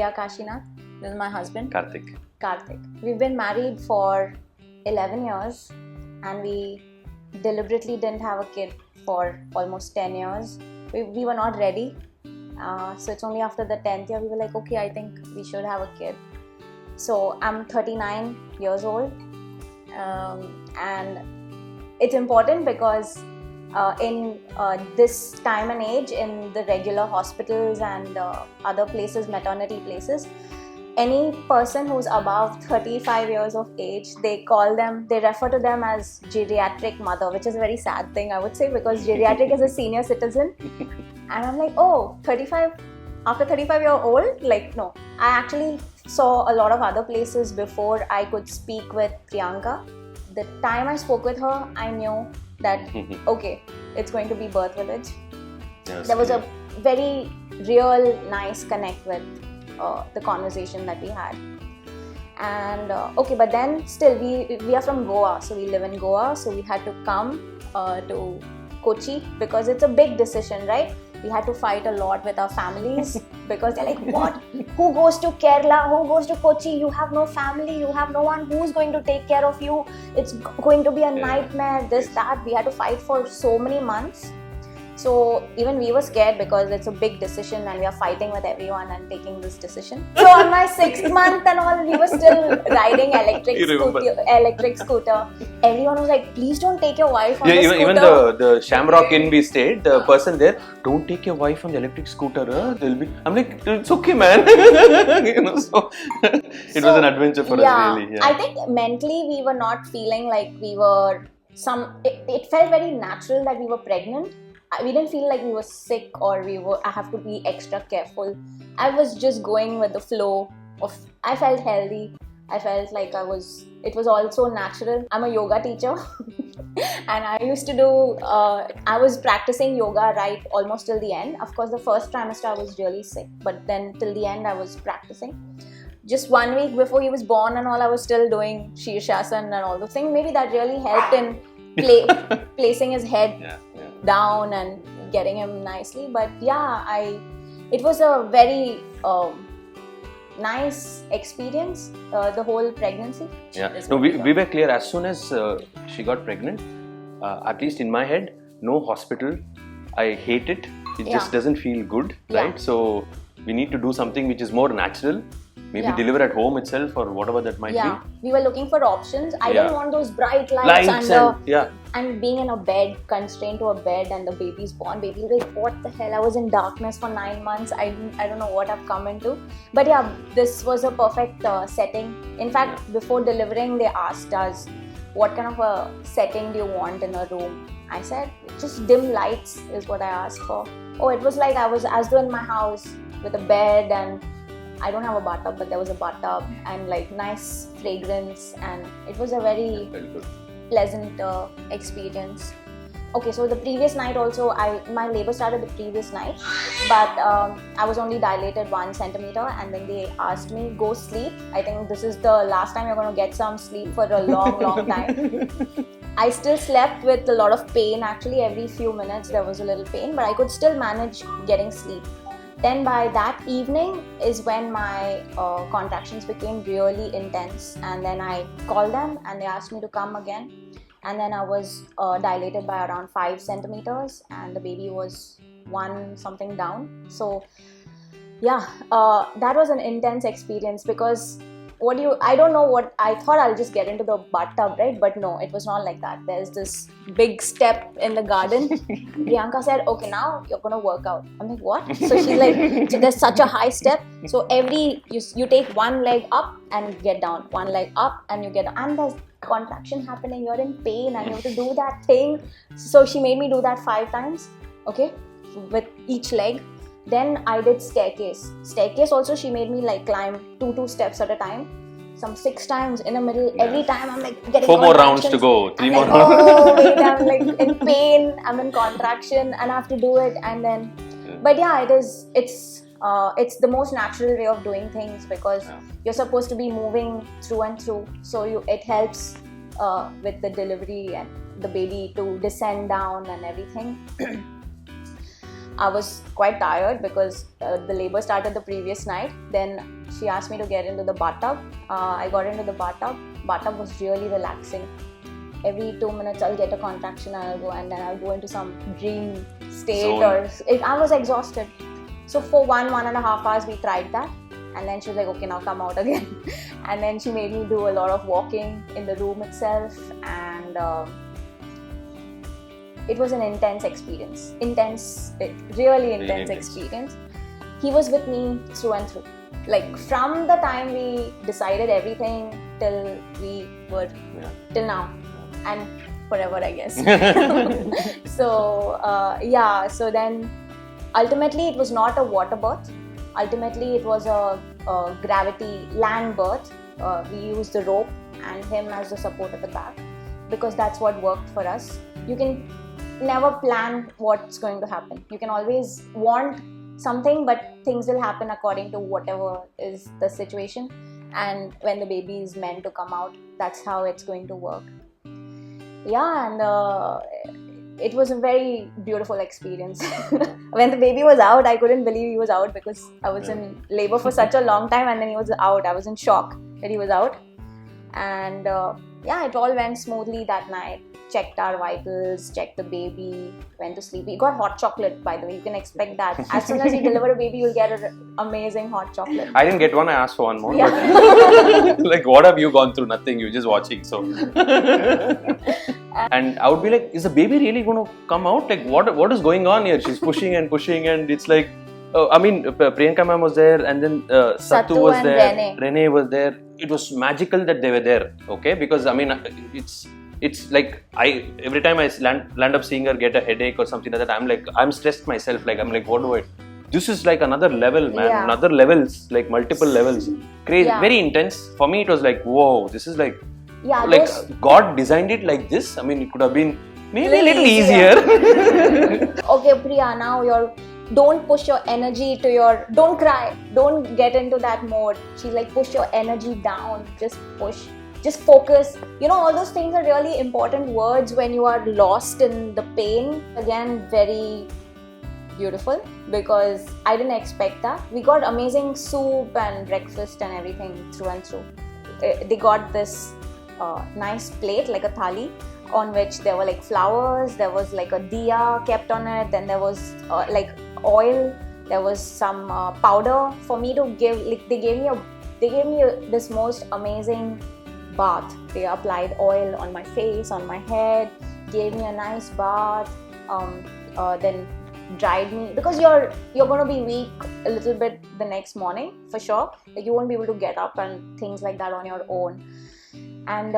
Priya Kashinath. This is my husband. Karthik. We've been married for 11 years and we deliberately didn't have a kid for almost 10 years. We were not ready. So it's only after the 10th year we were like, okay, I think we should have a kid. So I'm 39 years old and it's important because in this time and age, in the regular hospitals and other places, maternity places, any person who's above 35 years of age, they refer to them as geriatric mother, which is a very sad thing, I would say, because geriatric is a senior citizen. And I'm like, oh, 35, after 35 year old? Like, no. I actually saw a lot of other places before I could speak with Priyanka. The time I spoke with her, I knew that, okay, it's going to be Birthvillage. Yes, there was a very real, nice connect with the conversation that we had. And okay, but then still we are from Goa, so we live in Goa, so we had to come to Kochi because it's a big decision, right? We had to fight a lot with our families because they're like, what? Who goes to Kerala? Who goes to Kochi? You have no family, you have no one who's going to take care of you. It's going to be a nightmare, this, that. We had to fight for so many months. So even we were scared because it's a big decision and we are fighting with everyone and taking this decision. So on my 6th month and all, we were still riding electric scooter. Everyone was like, please don't take your wife on the scooter. Even the Shamrock Inn we stayed, the person there, don't take your wife on the electric scooter. I'm like, it's okay, man. So it was an adventure for us, really. Yeah. I think mentally we were not feeling like we were it felt very natural that we were pregnant. We didn't feel like we were sick or I have to be extra careful. I was just going with the flow I felt healthy. I felt like it was also natural. I'm a yoga teacher and I used to do, I was practicing yoga right almost till the end. Of course, the first trimester I was really sick, but then till the end I was practicing. Just 1 week before he was born and all, I was still doing Shirshasana and all those things. Maybe that really helped in placing his head down and getting him nicely. But yeah, it was a very nice experience, the whole pregnancy. Yeah, no, we were clear as soon as she got pregnant, at least in my head, no hospital. I hate it. It just doesn't feel good, right? So we need to do something which is more natural. Maybe deliver at home itself or whatever that might be. We were looking for options. I didn't want those bright lights and being in a bed, constrained to a bed, and the baby's born. Baby, like, what the hell? I was in darkness for 9 months. I don't know what I've come into. But yeah, this was a perfect setting. In fact, before delivering, they asked us, what kind of a setting do you want in a room? I said, just dim lights is what I asked for. Oh, it was like I was as though in my house with a bed, and I don't have a bathtub, but there was a bathtub and like nice fragrance, and it was a very pleasant experience. Okay, so the previous night also, my labor started the previous night, but I was only dilated 1 centimeter, and then they asked me, go sleep. I think this is the last time you're going to get some sleep for a long time. I still slept with a lot of pain. Actually, every few minutes there was a little pain, but I could still manage getting sleep. Then by that evening is when my contractions became really intense, and then I called them and they asked me to come again, and then I was dilated by around 5 centimeters and the baby was 1 something down. So yeah, that was an intense experience because I don't know what, I thought I'll just get into the bathtub, right? But no, it was not like that. There's this big step in the garden. Priyanka said, okay, now you're going to work out. I'm like, what? So she's like, so there's such a high step. So you take 1 leg up and get down, 1 leg up and you get down. And there's contraction happening, you're in pain and you have to do that thing. So she made me do that 5 times, okay, with each leg. Then I did staircase. Staircase also she made me like climb 2 steps at a time. Some 6 times in the middle. Every time I'm like getting 4 more rounds to go. 3 more rounds. Oh wait, I'm like in pain. I'm in contraction and I have to do it. And then, but yeah, it's the most natural way of doing things because you're supposed to be moving through and through. So it helps with the delivery and the baby to descend down and everything. I was quite tired because the labor started the previous night. Then she asked me to get into the bathtub. I got into the bathtub. Bathtub was really relaxing. Every 2 minutes I'll get a contraction and I'll go, and then I'll go into some dream state. I was exhausted. So for 1.5 hours we tried that, and then she was like, okay, now come out again. And then she made me do a lot of walking in the room itself, and it was an intense experience. Really intense experience. He was with me through and through. Like from the time we decided everything till we were, till now. And forever, I guess. So then ultimately it was not a water birth. Ultimately it was a gravity land birth. We used the rope and him as the support at the back because that's what worked for us. You can never plan what's going to happen. You can always want something, but things will happen according to whatever is the situation. And when the baby is meant to come out, that's how it's going to work. Yeah, and it was a very beautiful experience. When the baby was out, I couldn't believe he was out because I was in labor for such a long time, and then he was out. I was in shock that he was out. And it all went smoothly that night. Checked our vitals, checked the baby, went to sleep. We got hot chocolate, by the way. You can expect that. As soon as you deliver a baby, you'll get an amazing hot chocolate. I didn't get one, I asked for one more. Yeah. But like, what have you gone through? Nothing, you're just watching. So, and I would be like, is the baby really going to come out? Like, what is going on here? She's pushing and pushing, and it's like, Priyanka ma'am was there, and then Sattu was there, Rene was there. It was magical that they were there, okay? Because it's like every time I land up seeing her get a headache or something like that, I'm stressed myself. Like I'm like, what do I? This is like another level, man. Yeah. Another levels, like multiple levels. Crazy, very intense. For me, it was like, whoa, this is like, God designed it like this. I mean, it could have been maybe a little easier. Okay, Priya, now don't push your energy to don't cry, don't get into that mode. She's like, push your energy down, just push. Just focus. All those things are really important words when you are lost in the pain. Again, very beautiful because I didn't expect that. We got amazing soup and breakfast and everything through and through. They got this nice plate, like a thali, on which there were like flowers, there was like a diya kept on it, then there was like oil, there was some powder for me to give. Like they gave me this most amazing bath. They applied oil on my face, on my head, gave me a nice bath, then dried me because you're going to be weak a little bit the next morning for sure. Like you won't be able to get up and things like that on your own. And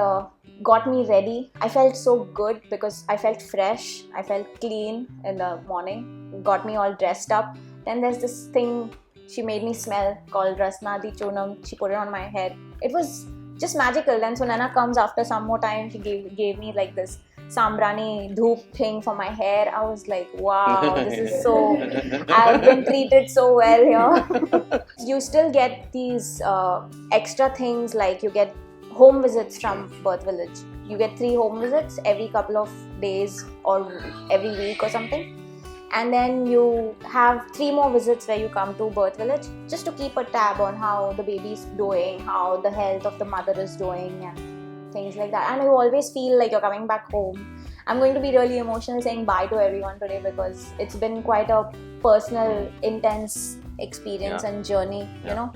got me ready. I felt so good because I felt fresh. I felt clean in the morning. Got me all dressed up. Then there's this thing she made me smell called Rasnadi Chunam. She put it on my head. It was just magical. Then Sunana comes after some more time. She gave me like this sambrani dhoop thing for my hair. I was like, wow, this is so, I've been treated so well here. You still get these extra things, like you get home visits from Birthvillage. You get 3 home visits every couple of days or every week or something. And then you have 3 more visits where you come to Birthvillage just to keep a tab on how the baby's doing, how the health of the mother is doing and things like that. And you always feel like you're coming back home. I'm going to be really emotional saying bye to everyone today because it's been quite a personal, intense experience and journey, you know.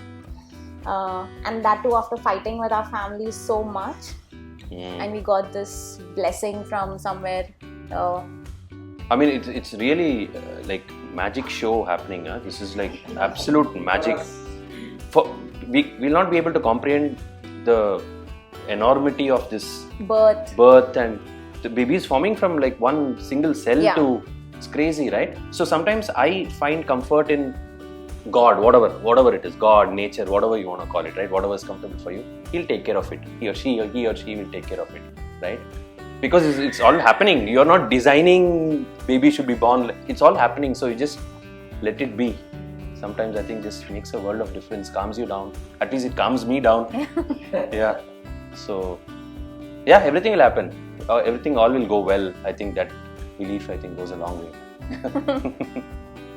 And that too after fighting with our families so much. And we got this blessing from somewhere. I mean, it's really like magic show happening. This is like absolute magic. We will not be able to comprehend the enormity of this birth and the baby is forming from like one single cell to, it's crazy, right? So sometimes I find comfort in God, whatever it is, God, nature, whatever you want to call it, right? Whatever is comfortable for you, He'll take care of it. He or she will take care of it, right? Because it's all happening. You're not designing baby should be born. It's all happening. So you just let it be. Sometimes I think just makes a world of difference. Calms you down. At least it calms me down. Yeah. So everything will happen. Everything all will go well. I think that belief goes a long way.